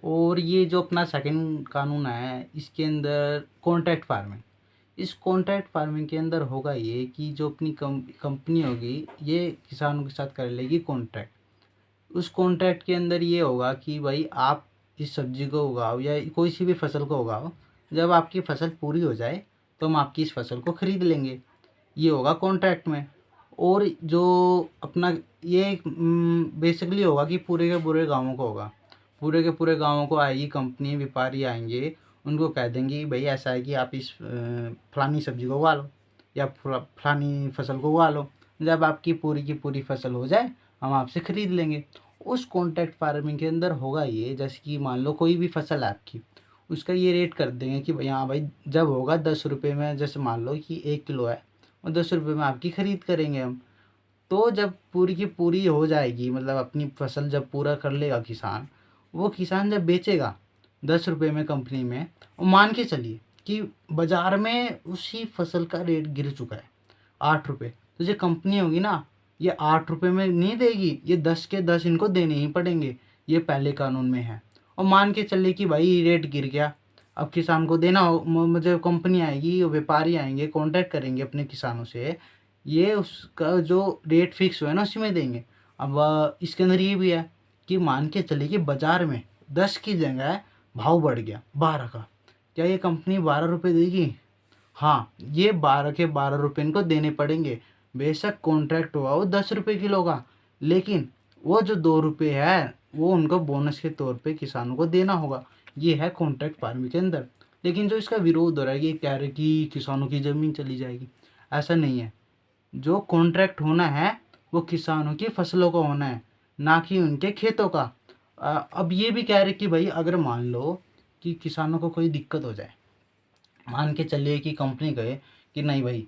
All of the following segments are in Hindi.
और ये जो अपना सेकंड कानून है इसके अंदर कॉन्ट्रैक्ट फार्मिंग, इस कॉन्ट्रैक्ट फार्मिंग के अंदर होगा ये कि जो अपनी कंपनी होगी ये किसानों के साथ कर लेगी कॉन्ट्रैक्ट। उस कॉन्ट्रैक्ट के अंदर ये होगा कि भाई आप इस सब्जी को उगाओ या कोई सी भी फसल को उगाओ, जब आपकी फसल पूरी हो जाए तो हम आपकी इस फसल को ख़रीद लेंगे, ये होगा कॉन्ट्रैक्ट में। और जो अपना ये बेसिकली होगा कि पूरे के पूरे गाँवों को होगा, पूरे के पूरे गाँवों को आएगी कंपनी, व्यापारी आएंगे, उनको कह देंगे भाई ऐसा है कि आप इस फलानी सब्जी को उगा लो या फलानी फसल को उगा लो, जब आपकी पूरी की पूरी फसल हो जाए हम आपसे ख़रीद लेंगे। उस कॉन्ट्रैक्ट फार्मिंग के अंदर होगा ये, जैसे कि मान लो कोई भी फसल है आपकी, उसका ये रेट कर देंगे कि भाई हाँ भाई जब होगा 10 रुपये में, जैसे मान लो कि 1 किलो है और 10 रुपये में आपकी ख़रीद करेंगे हम। तो जब पूरी की पूरी हो जाएगी, मतलब अपनी फसल जब पूरा कर लेगा किसान, वो किसान जब बेचेगा 10 रुपये में कंपनी में, और मान के चलिए कि बाज़ार में उसी फसल का रेट गिर चुका है 8 रुपये, तो जो कंपनी होगी ना ये 8 रुपये में नहीं देगी, ये 10 के 10 इनको देने ही पड़ेंगे, ये पहले कानून में है। और मान के चलिए कि भाई रेट गिर गया, अब किसान को देना हो, मुझे कंपनी आएगी, व्यापारी आएंगे, कॉन्ट्रैक्ट करेंगे अपने किसानों से, ये उसका जो रेट फिक्स हुआ है ना उसी में देंगे। अब इसके अंदर ये भी है कि मान के चलिए कि बाज़ार में 10 की जगह भाव बढ़ गया 12 का, क्या ये कंपनी 12 रुपये देगी? हाँ, ये 12 के 12 रुपये इनको देने पड़ेंगे। बेशक कॉन्ट्रैक्ट हुआ वो 10 रुपये किलो का, लेकिन वो जो 2 रुपये है वो उनको बोनस के तौर पे किसानों को देना होगा। ये है कॉन्ट्रैक्ट फार्मिंग के अंदर। लेकिन जो इसका विरोध हो रहा है, ये कह रहे कि किसानों की ज़मीन चली जाएगी, ऐसा नहीं है। जो कॉन्ट्रैक्ट होना है वो किसानों की फसलों का होना है, ना कि उनके खेतों का। अब ये भी कह रहे कि भाई अगर मान लो कि किसानों को कोई दिक्कत हो जाए, मान के चलिए कि कंपनी कहे कि नहीं भाई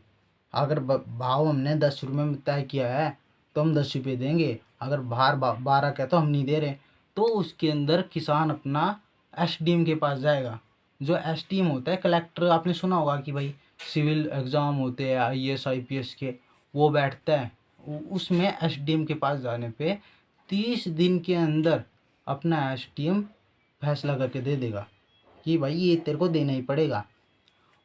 अगर भाव हमने 10 रुपये में तय किया है तो हम 10 रुपये देंगे, अगर बाहर 12 का तो हम नहीं दे रहे, तो उसके अंदर किसान अपना एसडीएम के पास जाएगा। जो एसडीएम होता है कलेक्टर, आपने सुना होगा कि भाई सिविल एग्ज़ाम होते हैं आईएएस आईपीएस के, वो बैठता है, उसमें एसडीएम के पास जाने पे 30 दिन के अंदर अपना एसडीएम फैसला करके दे देगा कि भाई ये तेरे को देना ही पड़ेगा।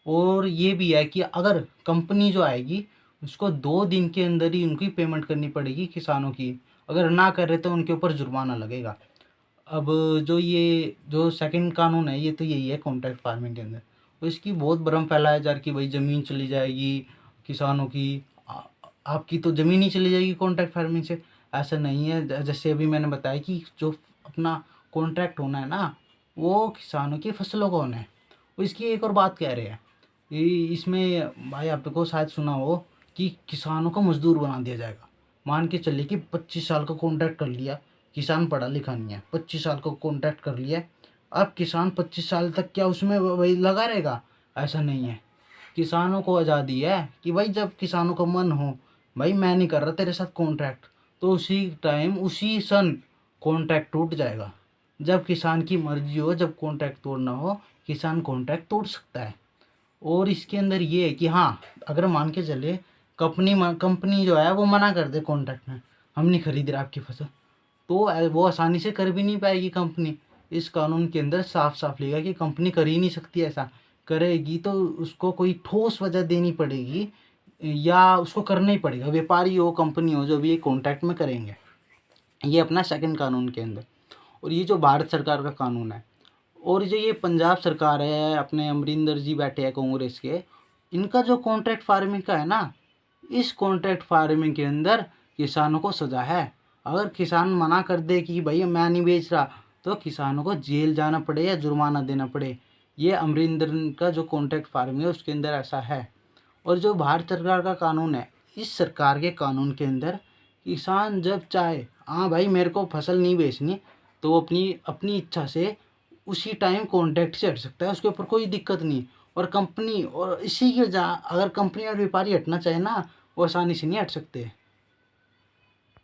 और ये भी है कि अगर कंपनी जो आएगी उसको 2 दिन के अंदर ही उनकी पेमेंट करनी पड़ेगी किसानों की, अगर ना कर रहे तो उनके ऊपर जुर्माना लगेगा। अब जो सेकंड कानून है ये तो यही है कॉन्ट्रैक्ट फार्मिंग के अंदर, तो इसकी बहुत भ्रम फैलाया जा रहा है कि भाई ज़मीन चली जाएगी किसानों की, आपकी तो ज़मीन ही चली जाएगी कॉन्ट्रैक्ट फार्मिंग से। ऐसा नहीं है, जैसे अभी मैंने बताया कि जो अपना कॉन्ट्रैक्ट होना है ना वो किसानों की फसलों का होना है। वो इसकी एक और बात कह रहे हैं, इसमें भाई आपको शायद सुना हो कि किसानों को मजदूर बना दिया जाएगा। मान के चलिए कि 25 साल का कॉन्ट्रैक्ट कर लिया, किसान पढ़ा लिखा नहीं है, 25 साल का कॉन्ट्रैक्ट कर लिया, अब किसान 25 साल तक क्या उसमें वही लगा रहेगा? ऐसा नहीं है। किसानों को आज़ादी है कि भाई जब किसानों का मन हो, भाई मैं नहीं कर रहा तेरे साथ कॉन्ट्रैक्ट, तो उसी टाइम उसी सन कॉन्ट्रैक्ट टूट जाएगा। जब किसान की मर्जी हो, जब कॉन्ट्रैक्ट तोड़ना हो, किसान कॉन्ट्रैक्ट तोड़ सकता है। और इसके अंदर ये है कि हाँ, अगर मान के चले कंपनी जो है वो मना कर दे कॉन्ट्रैक्ट में, हम नहीं खरीद रहे आपकी फसल, तो वो आसानी से कर भी नहीं पाएगी कंपनी। इस कानून के अंदर साफ साफ लिखा है कि कंपनी कर ही नहीं सकती, ऐसा करेगी तो उसको कोई ठोस वजह देनी पड़ेगी या उसको करना ही पड़ेगा, व्यापारी हो कंपनी हो जो भी ये कॉन्ट्रैक्ट में करेंगे। ये अपना सेकंड कानून के अंदर। और ये जो भारत सरकार का कानून है, और जो ये पंजाब सरकार है, अपने अमरिंदर जी बैठे हैं कांग्रेस के, इनका जो कॉन्ट्रैक्ट फार्मिंग का है ना, इस कॉन्ट्रैक्ट फार्मिंग के अंदर किसानों को सज़ा है। अगर किसान मना कर दे कि भैया मैं नहीं बेच रहा, तो किसानों को जेल जाना पड़े या जुर्माना देना पड़े। ये अमरिंदर का जो कॉन्ट्रैक्ट फार्मिंग है उसके अंदर ऐसा है। और जो भारत सरकार का कानून है, इस सरकार के कानून के अंदर किसान जब चाहे, हाँ भाई मेरे को फसल नहीं बेचनी, तो वो अपनी अपनी इच्छा से उसी टाइम कॉन्ट्रैक्ट से हट सकता है, उसके ऊपर कोई दिक्कत नहीं। और कंपनी और इसी के अगर कंपनी और व्यापारी हटना चाहे ना, वो आसानी से नहीं हट सकते।